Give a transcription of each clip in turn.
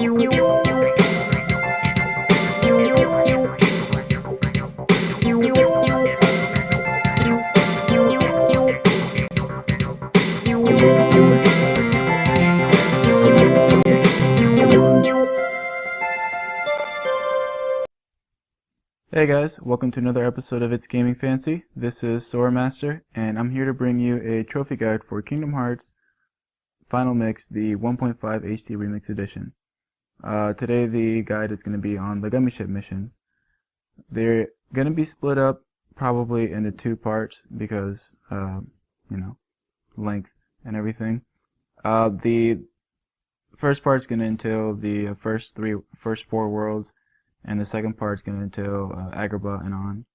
Hey guys, welcome to another episode of ItsGamingFancy. This is Soramaster, and I'm here to bring you a trophy guide for Kingdom Hearts Final Mix, the 1.5 HD Remix Edition. Today the guide is going to be on the Gummy Ship missions. They're going to be split up probably into two parts because, length and everything. The first part's going to entail the first four worlds, and the second part's going to entail Agrabah and on.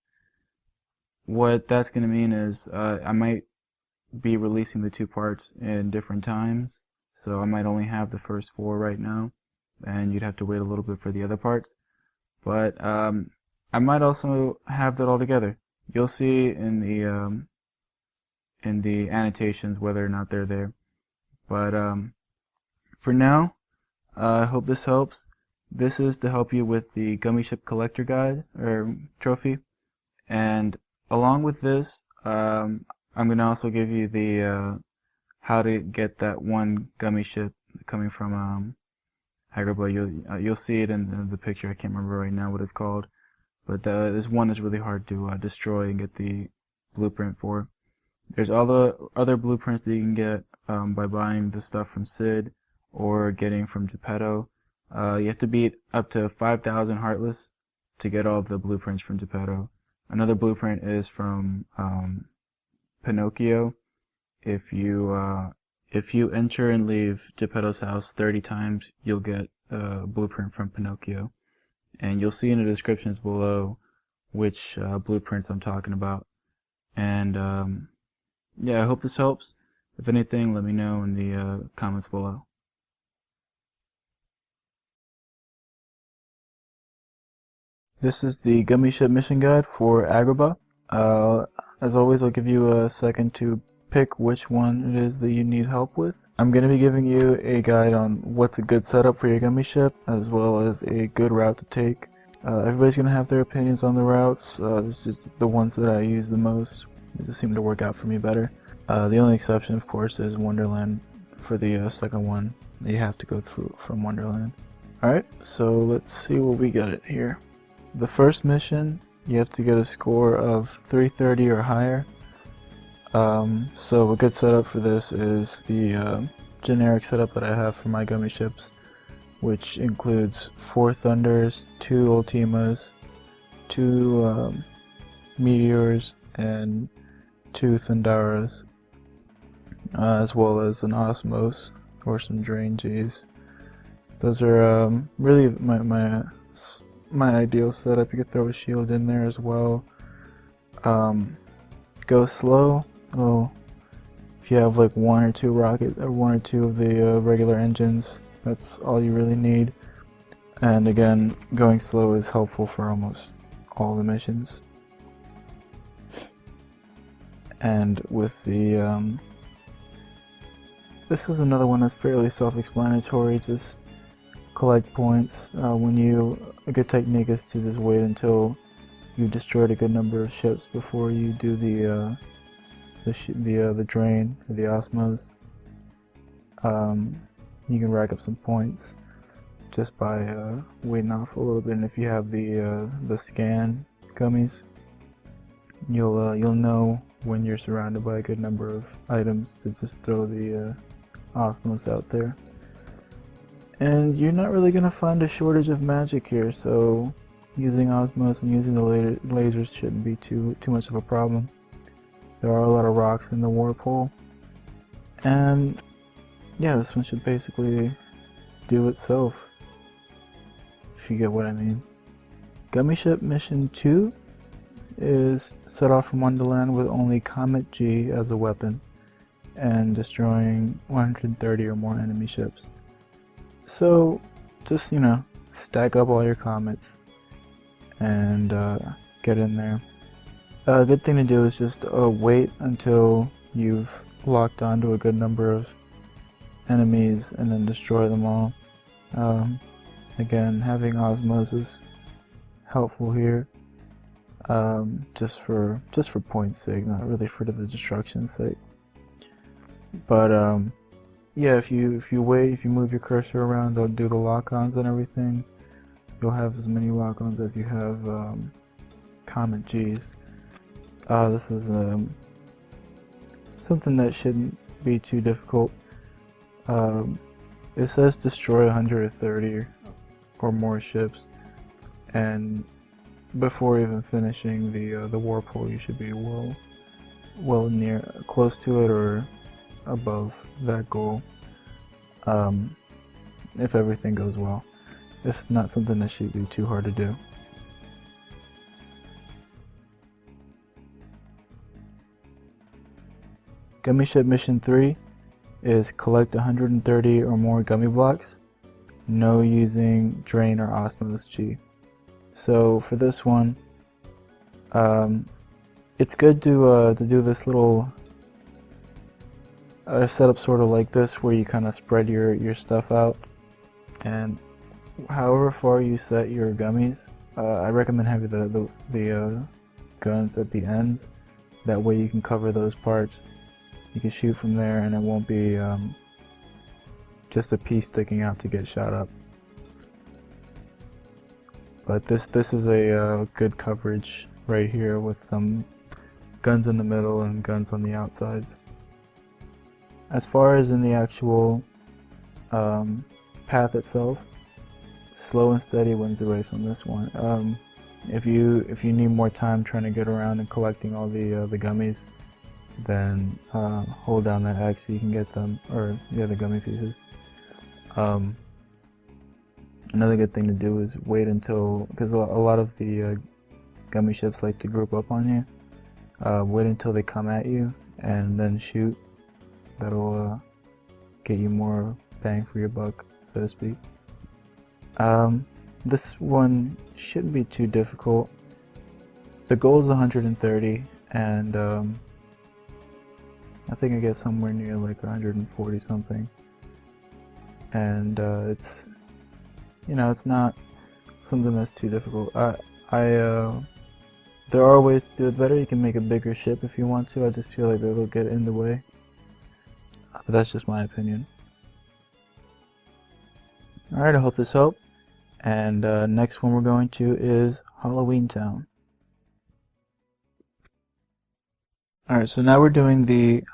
What that's going to mean is I might be releasing the two parts in different times, so I might only have the first four right now, and you'd have to wait a little bit for the other parts. But I might also have that all together. You'll see in the annotations whether or not they're there. But for now, I hope this helps. This is to help you with the Gummy Ship Collector Guide, or trophy, and along with this, I'm going to also give you the how to get that one Gummy Ship coming from Agrabah. You'll see it in the picture. I can't remember right now what it's called, but this one is really hard to destroy and get the blueprint for. There's all the other blueprints that you can get by buying the stuff from Sid or getting from Geppetto. You have to beat up to 5,000 Heartless to get all of the blueprints from Geppetto. Another blueprint is from Pinocchio. If you enter and leave Geppetto's house 30 times, you'll get a blueprint from Pinocchio. And you'll see in the descriptions below which blueprints I'm talking about. And yeah, I hope this helps. If anything, let me know in the comments below. This is the Gummy Ship Mission Guide for Agrabah. As always, I'll give you a second to pick which one it is that you need help with. I'm going to be giving you a guide on what's a good setup for your Gummy Ship, as well as a good route to take. Everybody's going to have their opinions on the routes. This is just the ones that I use the most. They just seem to work out for me better. The only exception, of course, is Wonderland. For the second one, you have to go through from Wonderland. Alright, so let's see what we got it here. The first mission, you have to get a score of 330 or higher. So a good setup for this is the generic setup that I have for my Gummy Ships, which includes 4 Thunders, 2 Ultimas, 2 Meteors, and 2 Thundaras, as well as an Osmos or some Drain Gs. Those are really my ideal setup. You could throw a shield in there as well. Go slow. Well, if you have like 1 or 2 rocket or 1 or 2 of the regular engines, that's all you really need. And again, going slow is helpful for almost all the missions. And with the this is another one that's fairly self-explanatory. Just collect points. A good technique is to just wait until you've destroyed a good number of ships before you do the drain or the osmos. You can rack up some points just by waiting off a little bit. And if you have the scan gummies, you'll know when you're surrounded by a good number of items to just throw the osmos out there. And you're not really going to find a shortage of magic here, so using osmos and using the lasers shouldn't be too much of a problem. There are a lot of rocks in the warp hole, and yeah, this one should basically do itself, if you get what I mean. Gummy Ship Mission 2 is set off from Wonderland with only Comet G as a weapon, and destroying 130 or more enemy ships. So just, stack up all your comets and get in there. A good thing to do is just wait until you've locked onto a good number of enemies and then destroy them all. Again, having Osmos is helpful here, just for point's sake, not really for the destruction's sake. But yeah, if you move your cursor around, they'll do the lock-ons and everything. You'll have as many lock-ons as you have common Gs. This is something that shouldn't be too difficult. It says destroy 130 or more ships, and before even finishing the whirlpool, you should be well near, close to it or above that goal. If everything goes well, it's not something that should be too hard to do. Gummy Ship Mission 3 is collect 130 or more gummy blocks. No using Drain or Osmos G. So for this one, it's good to do this little setup sort of like this, where you kind of spread your stuff out, and however far you set your gummies, I recommend having the guns at the ends. That way you can cover those parts. You can shoot from there, and it won't be just a piece sticking out to get shot up. But this is a good coverage right here, with some guns in the middle and guns on the outsides. As far as in the actual path itself, slow and steady wins the race on this one. If you need more time trying to get around and collecting all the gummies, then hold down that X so you can get them, or the other gummy pieces. Another good thing to do is wait until, because a lot of the gummy ships like to group up on you. Wait until they come at you and then shoot. That'll get you more bang for your buck, so to speak. This one shouldn't be too difficult. The goal is 130, and I think I get somewhere near like 140 something. And it's, it's not something that's too difficult. There are ways to do it better. You can make a bigger ship if you want to. I just feel like that'll get in the way. But that's just my opinion. Alright, I hope this helped. And next one we're going to is Halloweentown. Alright, so now we're doing the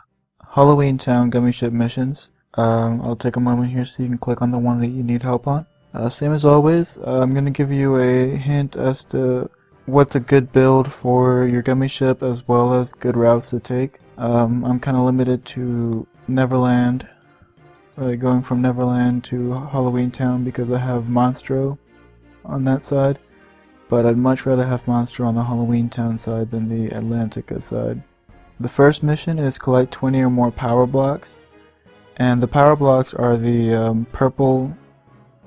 Halloweentown gummy ship missions. I'll take a moment here so you can click on the one that you need help on. Same as always, I'm going to give you a hint as to what's a good build for your gummy ship, as well as good routes to take. I'm kind of limited to Neverland, going from Neverland to Halloweentown, because I have Monstro on that side, but I'd much rather have Monstro on the Halloweentown side than the Atlantica side. The first mission is collect 20 or more power blocks, and the power blocks are the purple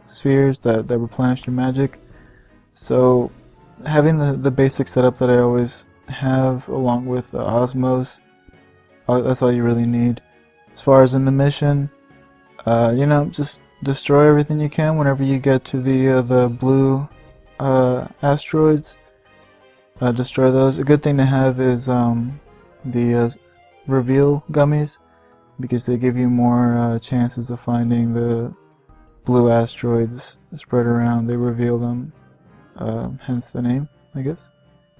spheres that replenish your magic. So having the basic setup that I always have, along with Osmos, that's all you really need. As far as in the mission, just destroy everything you can whenever you get to the blue asteroids. Destroy those. A good thing to have is the reveal gummies, because they give you more chances of finding the blue asteroids spread around. They reveal them, hence the name, I guess.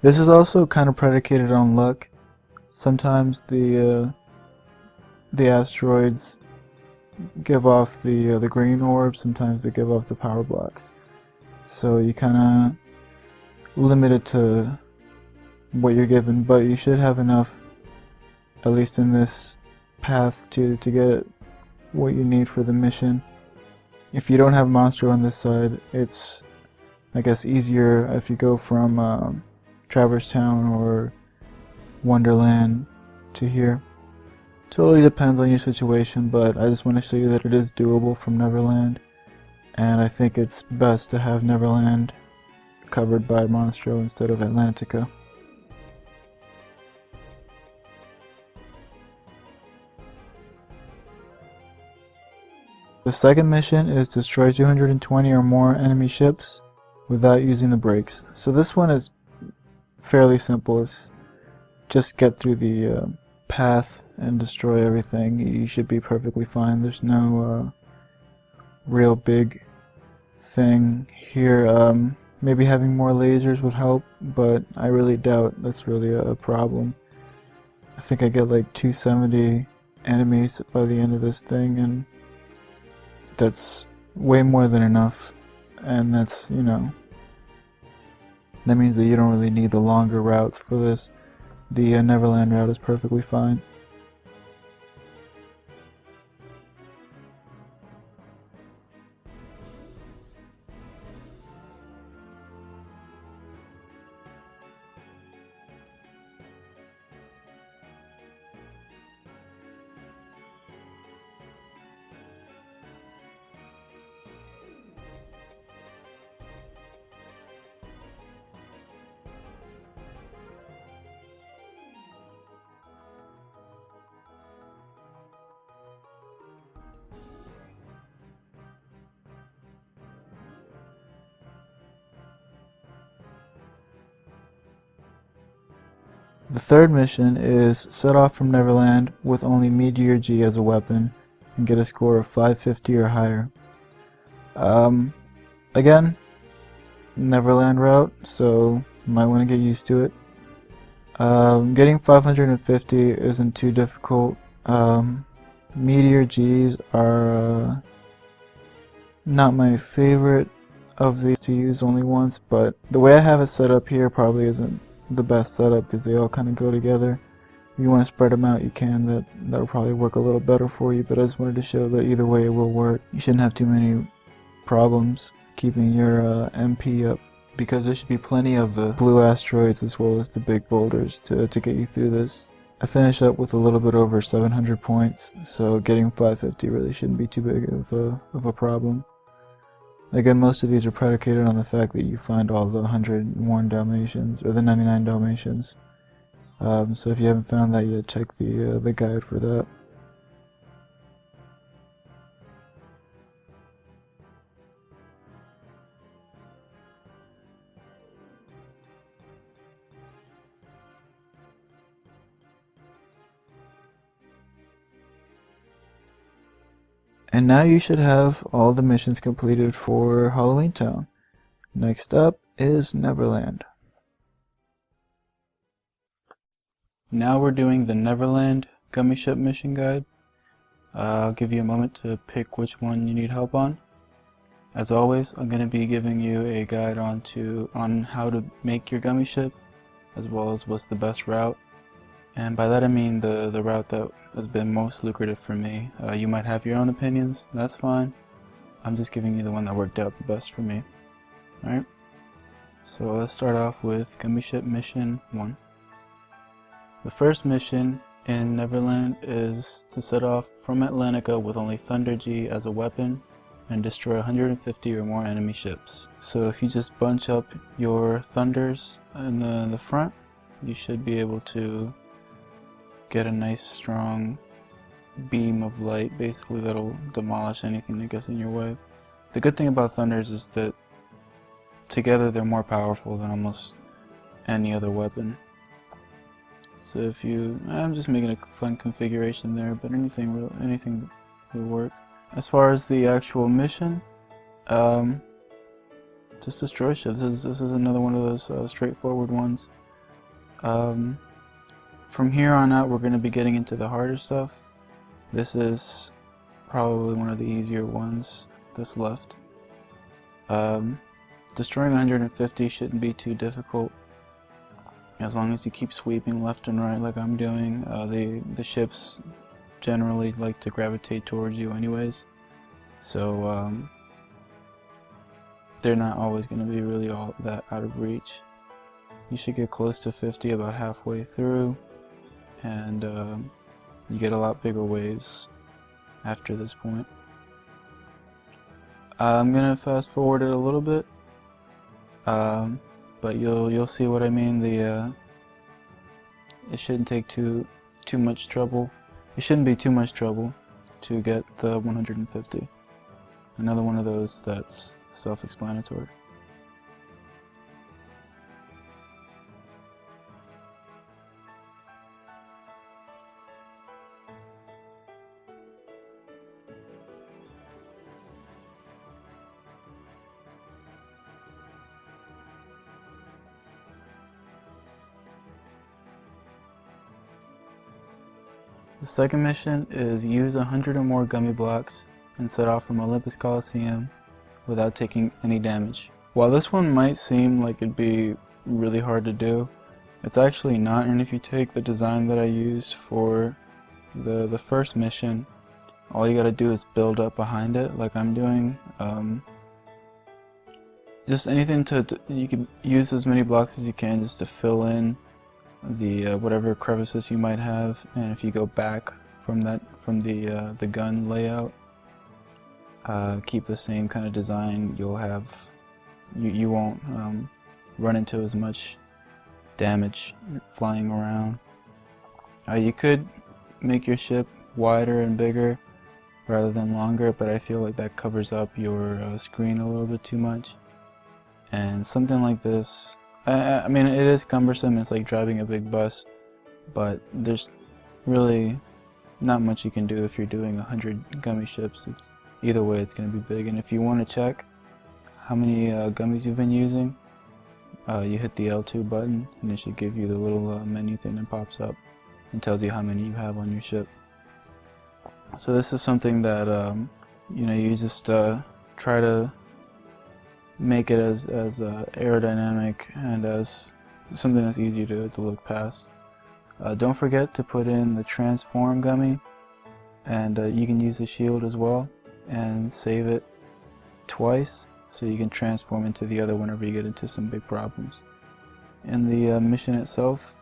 This is also kind of predicated on luck. Sometimes the asteroids give off the green orbs, sometimes they give off the power blocks. So you kind of limit it to what you're given, but you should have enough, at least in this path, to get what you need for the mission. If you don't have Monstro on this side, it's, I guess, easier if you go from Traverse Town or Wonderland to here. Totally depends on your situation, but I just want to show you that it is doable from Neverland, and I think it's best to have Neverland covered by Monstro instead of Atlantica. The second mission is destroy 220 or more enemy ships without using the brakes. So this one is fairly simple. It's just get through the path and destroy everything. You should be perfectly fine. There's no real big thing here. Maybe having more lasers would help, but I really doubt that's really a problem. I think I get like 270 enemies by the end of this thing, and that's way more than enough. And that's, you know, that means that you don't really need the longer routes for this. The Neverland route is perfectly fine. The third mission is set off from Neverland with only Meteor G as a weapon and get a score of 550 or higher. Again, Neverland route, so you might want to get used to it. Getting 550 isn't too difficult. Meteor Gs are not my favorite of these to use only once, but the way I have it set up here probably isn't the best setup because they all kind of go together. If you want to spread them out, you can. That'll probably work a little better for you, but I just wanted to show that either way it will work. You shouldn't have too many problems keeping your MP up, because there should be plenty of the blue asteroids as well as the big boulders to get you through this. I finished up with a little bit over 700 points, so getting 550 really shouldn't be too big of a problem. Again, most of these are predicated on the fact that you find all the 101 Dalmatians, or the 99 Dalmatians. So if you haven't found that yet, check the guide for that. And now you should have all the missions completed for Halloweentown. Next up is Neverland. Now we're doing the Neverland Gummy Ship Mission Guide. I'll give you a moment to pick which one you need help on. As always, I'm going to be giving you a guide on how to make your gummy ship, as well as what's the best route. And by that I mean the route that has been most lucrative for me. You might have your own opinions, that's fine. I'm just giving you the one that worked out the best for me. Alright, so let's start off with Gummy Ship Mission 1. The first mission in Neverland is to set off from Atlantica with only Thunder G as a weapon and destroy 150 or more enemy ships. So if you just bunch up your Thunders in the front, you should be able to get a nice strong beam of light, basically, that'll demolish anything that gets in your way. The good thing about Thunders is that together they're more powerful than almost any other weapon. So if you, I'm just making a fun configuration there, but anything will work. As far as the actual mission, just destroy shit. This is another one of those straightforward ones. From here on out, we're going to be getting into the harder stuff. This is probably one of the easier ones that's left. Destroying 150 shouldn't be too difficult, as long as you keep sweeping left and right like I'm doing. The ships generally like to gravitate towards you anyways, so they're not always going to be really all that out of reach. You should get close to 50 about halfway through, and you get a lot bigger waves after this point. I'm gonna fast forward it a little bit, but you'll see what I mean. It shouldn't take too much trouble. It shouldn't be too much trouble to get the 150. Another one of those that's self-explanatory. The second mission is use 100 or more gummy blocks and set off from Olympus Coliseum without taking any damage. While this one might seem like it'd be really hard to do, it's actually not, and if you take the design that I used for the first mission, all you gotta do is build up behind it like I'm doing. Just anything you can use as many blocks as you can just to fill in the whatever crevices you might have, and if you go back from the gun layout, keep the same kind of design, you'll have you won't run into as much damage flying around. You could make your ship wider and bigger rather than longer, but I feel like that covers up your screen a little bit too much. And something like this, I mean, it is cumbersome, it's like driving a big bus, but there's really not much you can do if you're doing 100 gummy ships. Either way, it's going to be big. And if you want to check how many gummies you've been using, you hit the L2 button, and it should give you the little menu thing that pops up and tells you how many you have on your ship. So this is something that you just try to make it as aerodynamic and as something that's easy to look past. Don't forget to put in the transform gummy, and you can use the shield as well and save it twice so you can transform into the other whenever you get into some big problems. In the mission itself,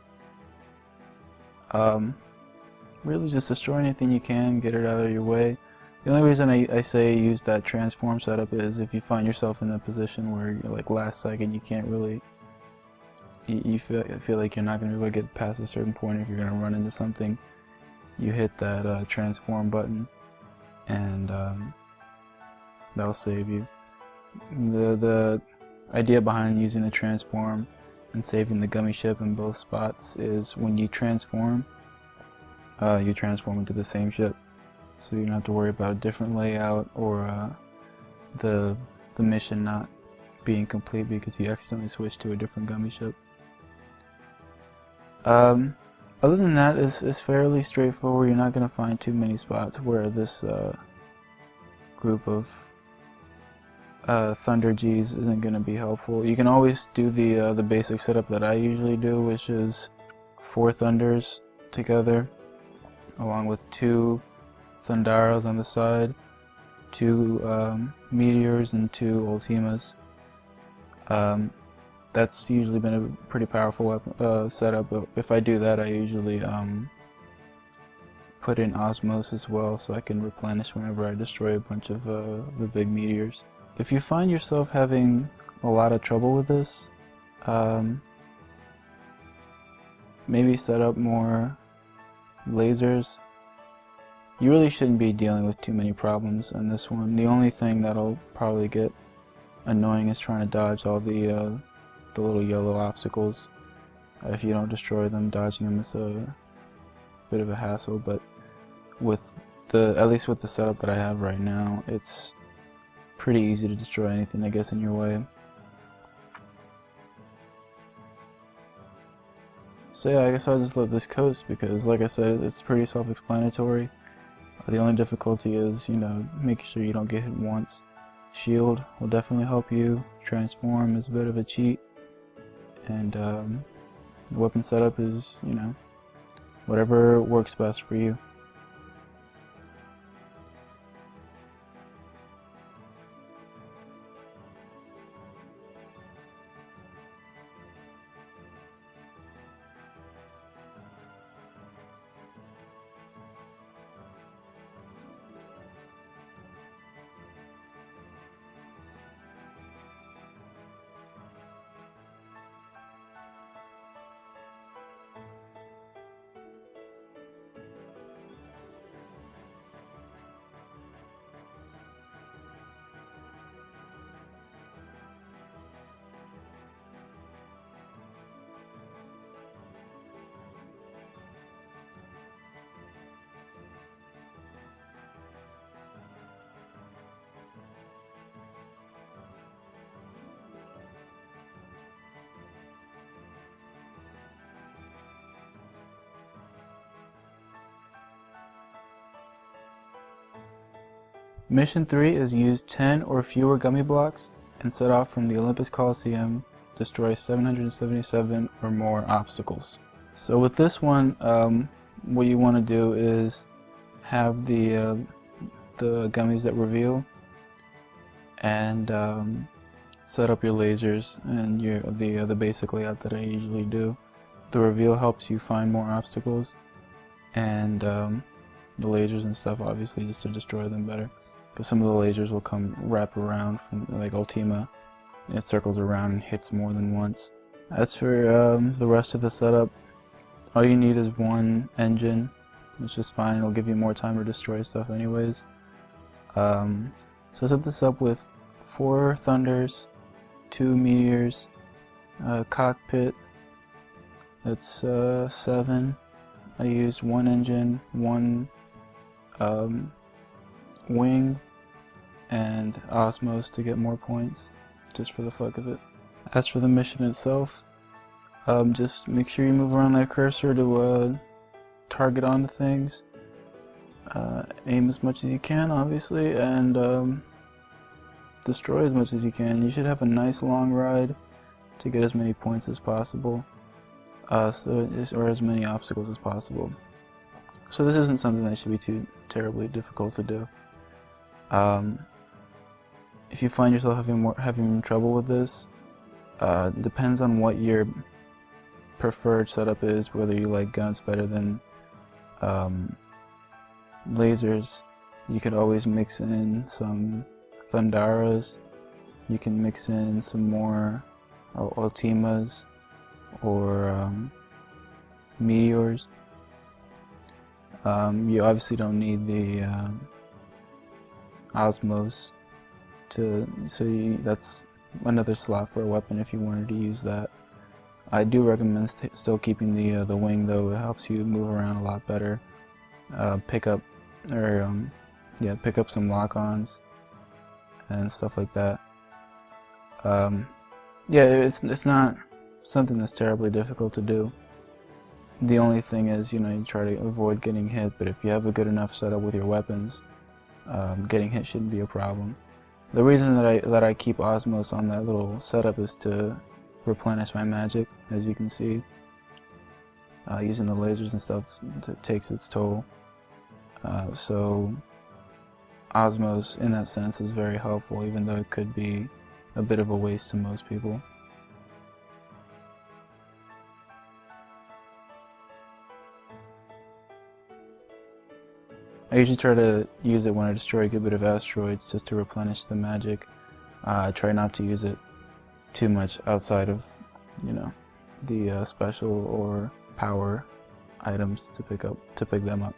really just destroy anything you can, get it out of your way. The only reason I say use that transform setup is if you find yourself in a position where you're like last second, you can't really, you feel like you're not going to be able to get past a certain point. If you're going to run into something, you hit that transform button, and that'll save you. The idea behind using the transform and saving the gummy ship in both spots is when you transform into the same ship. So you don't have to worry about a different layout or the mission not being complete because you accidentally switched to a different gummy ship. Other than that, it's fairly straightforward. You're not going to find too many spots where this group of Thunder G's isn't going to be helpful. You can always do the basic setup that I usually do, which is 4 Thunders together, along with 2 Thundaras on the side, 2 Meteors, and 2 Ultimas. That's usually been a pretty powerful setup, but if I do that, I usually put in Osmos as well, so I can replenish whenever I destroy a bunch of the big meteors. If you find yourself having a lot of trouble with this, maybe set up more lasers. You really shouldn't be dealing with too many problems in this one. The only thing that'll probably get annoying is trying to dodge all the little yellow obstacles. If you don't destroy them, dodging them is a bit of a hassle, but at least with the setup that I have right now, it's pretty easy to destroy anything that gets in your way. So yeah, I guess I'll just let this coast because, like I said, it's pretty self-explanatory. The only difficulty is, making sure you don't get hit once. Shield will definitely help you. Transform is a bit of a cheat. And the weapon setup is, whatever works best for you. Mission 3 is use 10 or fewer gummy blocks and set off from the Olympus Coliseum. Destroy 777 or more obstacles. So with this one, what you want to do is have the gummies that reveal, and set up your lasers and the basic layout that I usually do. The reveal helps you find more obstacles, and the lasers and stuff obviously just to destroy them better. Because some of the lasers will wrap around from like Ultima. It circles around and hits more than once. As for the rest of the setup, all you need is one engine, which is fine. It'll give you more time to destroy stuff anyways. So set this up with 4 thunders, 2 meteors, a cockpit, that's 7. I used 1 engine, 1 wing, and Osmos to get more points, just for the fuck of it. As for the mission itself, just make sure you move around that cursor to target onto things. Aim as much as you can, obviously, and destroy as much as you can. You should have a nice long ride to get as many points as possible, or as many obstacles as possible. So this isn't something that should be too terribly difficult to do. If you find yourself having trouble with this, depends on what your preferred setup is, whether you like guns better than lasers. You could always mix in some Thundaras, you can mix in some more Ultimas or Meteors. You obviously don't need the Osmos that's another slot for a weapon if you wanted to use that. I do recommend still keeping the wing though. It helps you move around a lot better. Pick up some lock-ons and stuff like that. Yeah, it's not something that's terribly difficult to do. The only thing is, you try to avoid getting hit, but if you have a good enough setup with your weapons, getting hit shouldn't be a problem. The reason that I keep Osmos on that little setup is to replenish my magic, as you can see. Using the lasers and stuff takes its toll. So Osmos, in that sense, is very helpful, even though it could be a bit of a waste to most people. I usually try to use it when I destroy a good bit of asteroids, just to replenish the magic. I try not to use it too much outside of, the special or power items to pick them up.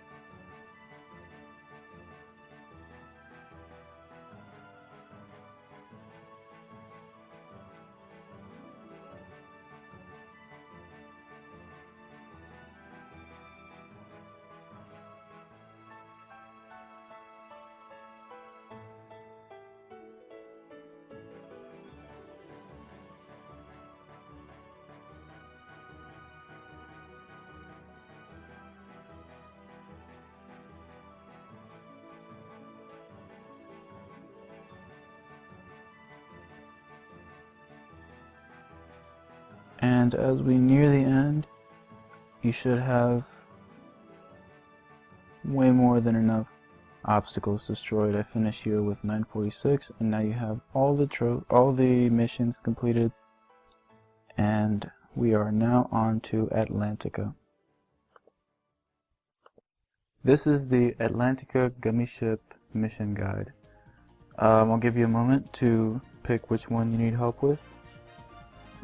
And as we near the end, you should have way more than enough obstacles destroyed. I finished here with 946, and now you have all the missions completed, and we are now on to Atlantica. This is the Atlantica Gummy Ship Mission Guide. I'll give you a moment to pick which one you need help with.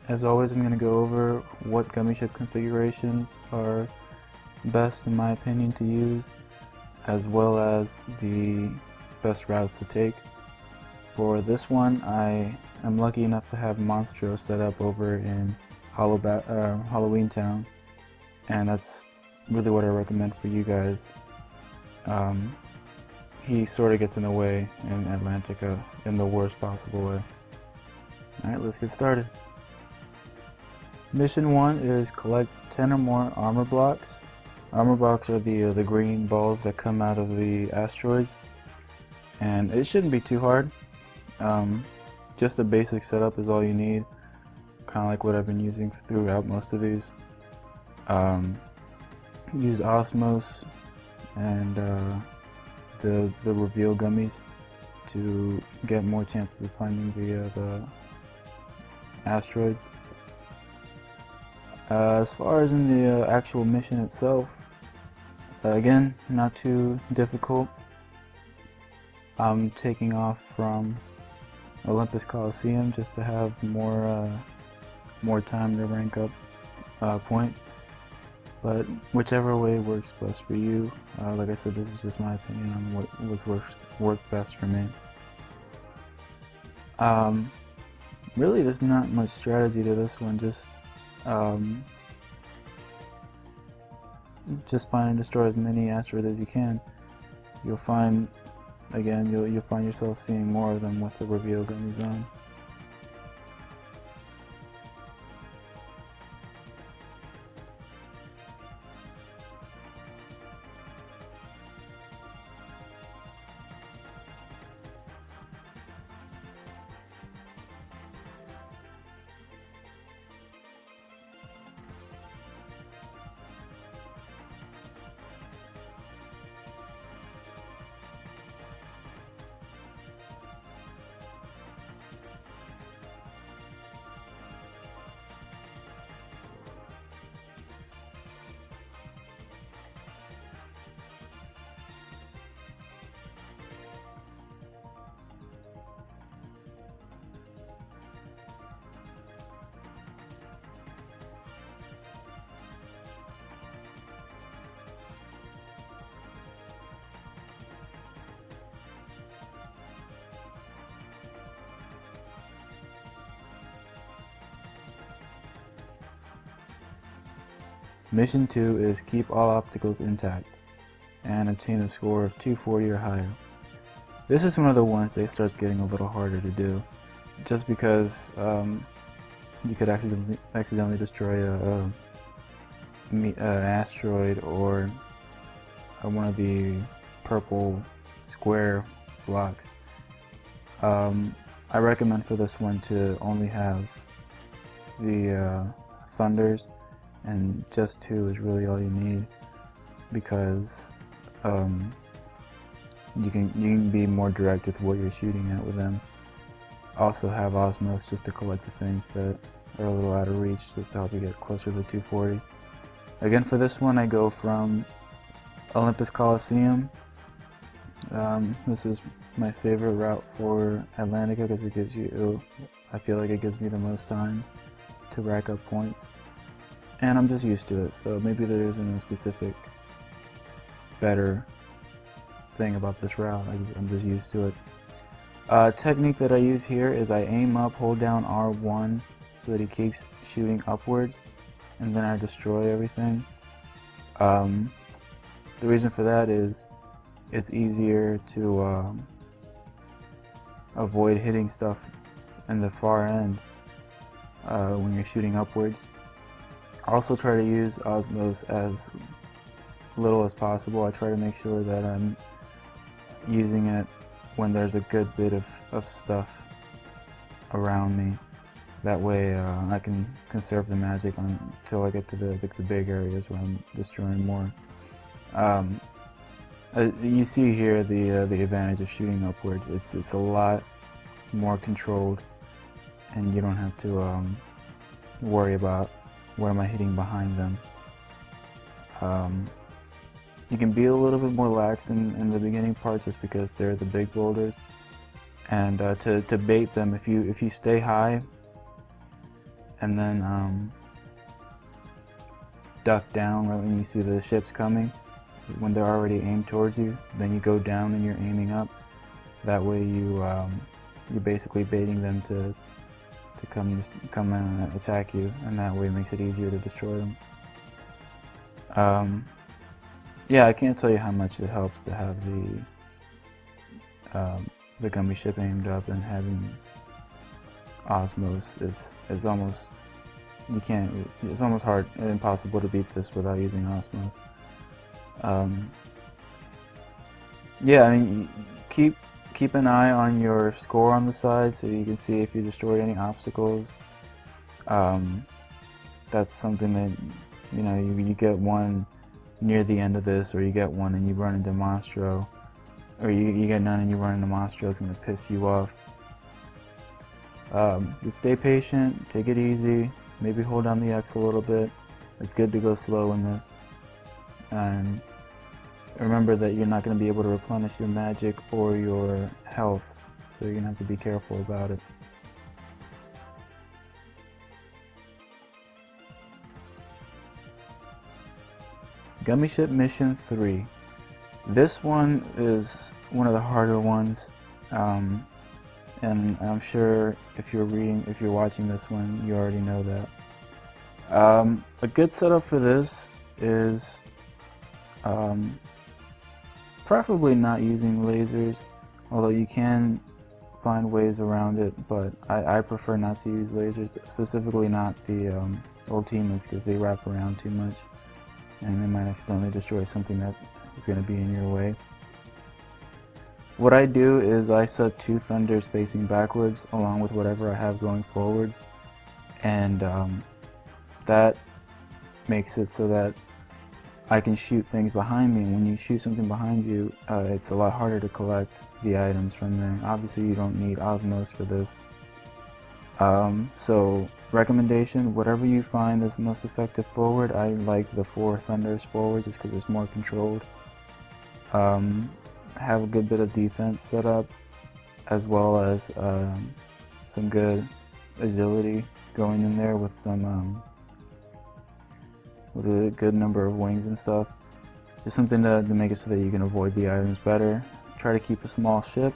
As always, I'm going to go over what gummy ship configurations are best in my opinion to use, as well as the best routes to take. For this one, I am lucky enough to have Monstro set up over in Halloweentown, and that's really what I recommend for you guys. He sort of gets in the way in Atlantica in the worst possible way. Alright, let's get started. Mission 1 is collect 10 or more armor blocks. Armor blocks are the green balls that come out of the asteroids. and it shouldn't be too hard. Just a basic setup is all you need, kind of like what I've been using throughout most of these. Use Osmos and the reveal gummies to get more chances of finding the asteroids. As far as in the actual mission itself, again, not too difficult. I'm taking off from Olympus Coliseum just to have more time to rank up points. But whichever way works best for you. Like I said, this is just my opinion on what's worked best for me. Really, there's not much strategy to this one. Just find and destroy as many asteroids as you can. You'll find, again, you'll find yourself seeing more of them with the reveal gummies on. Mission 2 is keep all obstacles intact and obtain a score of 240 or higher. This is one of the ones that starts getting a little harder to do, just because you could accidentally destroy an asteroid or one of the purple square blocks. I recommend for this one to only have the thunders, and just 2 is really all you need, because you can be more direct with what you're shooting at with them. Also have Osmos just to collect the things that are a little out of reach, just to help you get closer to 240. Again, for this one I go from Olympus Coliseum. This is my favorite route for Atlantica because it gives you, I feel like it gives me the most time to rack up points. And I'm just used to it, so maybe there isn't a specific better thing about this route. I'm just used to it. Technique that I use here is I aim up, hold down R1 so that he keeps shooting upwards, and then I destroy everything. The reason for that is it's easier to avoid hitting stuff in the far end when you're shooting upwards. Also try to use Osmos as little as possible. I try to make sure that I'm using it when there's a good bit of stuff around me. That way I can conserve the magic until I get to the big areas where I'm destroying more. You see here the advantage of shooting upwards. It's a lot more controlled, and you don't have to worry about where am I hitting behind them. You can be a little bit more lax in the beginning part just because they're the big boulders, and to bait them, if you stay high and then duck down right when you see the ships coming, when they're already aimed towards you, then you go down and you're aiming up. That way you're basically baiting them to come and attack you, and that way it makes it easier to destroy them. Yeah, I can't tell you how much it helps to have the Gummy ship aimed up and having Osmos. It's almost, it's almost impossible to beat this without using Osmos. Yeah, I mean, keep keep an eye on your score on the side so you can see if you destroyed any obstacles. That's something that, you know, you get one near the end of this, or you get one and you run into Monstro, or you get none and you run into Monstro. It's going to piss you off. Just stay patient, take it easy, maybe hold down the X a little bit. It's good to go slow in this. And remember that you're not going to be able to replenish your magic or your health, so you're going to have to be careful about it. Gummy Submission 3. This one is one of the harder ones, and I'm sure if you're watching this one, you already know that. A good setup for this is preferably not using lasers, although you can find ways around it, but I prefer not to use lasers, specifically not the Ultimas, because they wrap around too much and they might accidentally destroy something that is going to be in your way. What I do is I set 2 thunders facing backwards along with whatever I have going forwards, and that makes it so that I can shoot things behind me. When you shoot something behind you, it's a lot harder to collect the items from there. Obviously you don't need Osmos for this. So recommendation, whatever you find is most effective forward. I like the 4 thunders forward just because it's more controlled. Have a good bit of defense set up, as well as some good agility going in there with some with a good number of wings and stuff. Just something to make it so that you can avoid the items better. Try to keep a small ship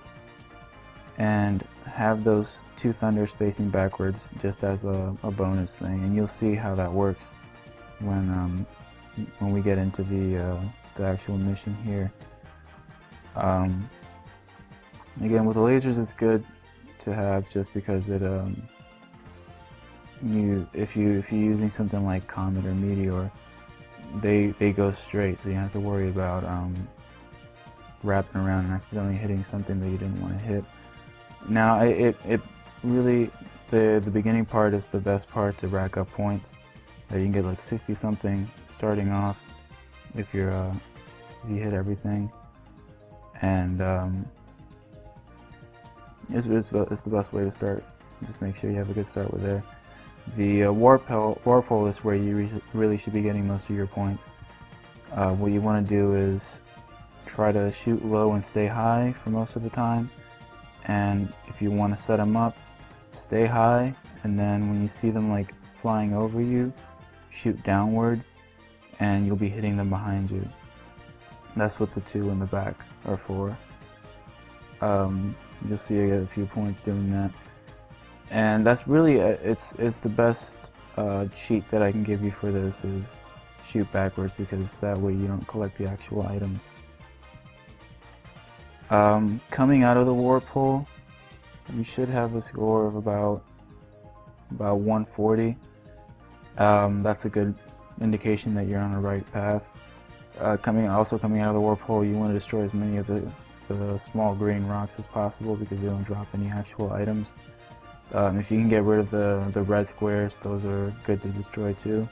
and have those 2 thunders facing backwards just as a bonus thing, and you'll see how that works when we get into the actual mission here. Again, with the lasers, it's good to have just because it if you're using something like Comet or Meteor, they go straight, so you don't have to worry about wrapping around and accidentally hitting something that you didn't want to hit. Now, it really, the beginning part is the best part to rack up points. You can get like 60 something starting off if you hit everything, and it's the best way to start. Just make sure you have a good start with there. The warp hole is where you really should be getting most of your points. What you want to do is try to shoot low and stay high for most of the time, and if you want to set them up, stay high, and then when you see them like flying over you, shoot downwards, and you'll be hitting them behind you. That's what the 2 in the back are for. You'll see I get a few points doing that, and that's really it's the best cheat that I can give you for this is shoot backwards, because that way you don't collect the actual items. Coming out of the warp hole, you should have a score of about 140. That's a good indication that you're on the right path. Coming out of the warp hole, you want to destroy as many of the small green rocks as possible, because they don't drop any actual items. If you can get rid of the red squares, those are good to destroy too,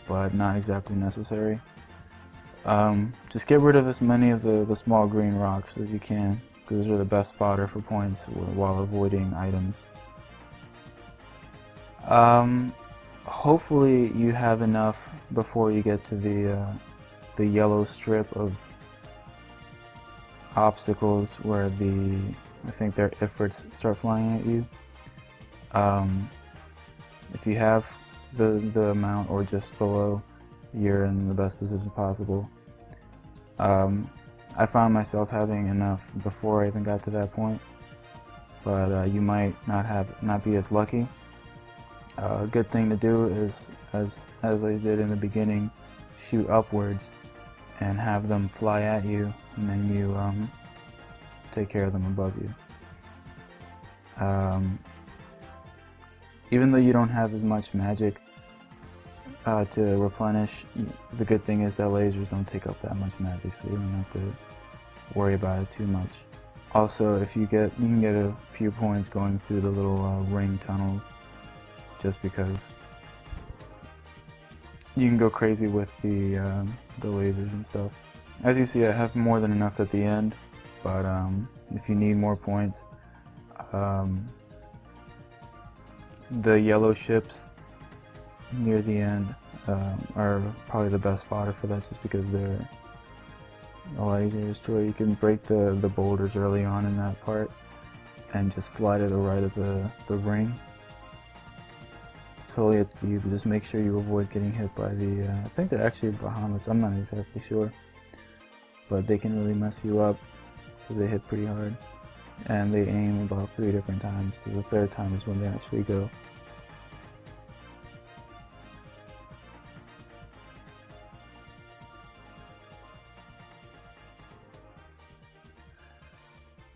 but not exactly necessary. Just get rid of as many of the small green rocks as you can, because those are the best fodder for points while avoiding items. Hopefully you have enough before you get to the yellow strip of obstacles where I think their efforts start flying at you. If you have the amount or just below, you're in the best position possible. I found myself having enough before I even got to that point, but you might not be as lucky. A good thing to do is, as I did in the beginning, shoot upwards and have them fly at you, and then you take care of them above you. Even though you don't have as much magic to replenish, the good thing is that lasers don't take up that much magic, so you don't have to worry about it too much. Also, if you can get a few points going through the little ring tunnels, just because you can go crazy with the lasers and stuff. As you see, I have more than enough at the end, but if you need more points, the yellow ships near the end are probably the best fodder for that, just because they're a lot easier to destroy. You can break the boulders early on in that part and just fly to the right of the ring. It's totally up to you, but just make sure you avoid getting hit by the, I think they're actually Bahamut, I'm not exactly sure. But they can really mess you up because they hit pretty hard. And they aim about 3 different times, because the third time is when they actually go.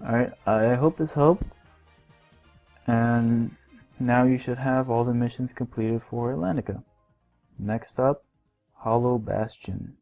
Alright, I hope this helped, and now you should have all the missions completed for Atlantica. Next up, Hollow Bastion.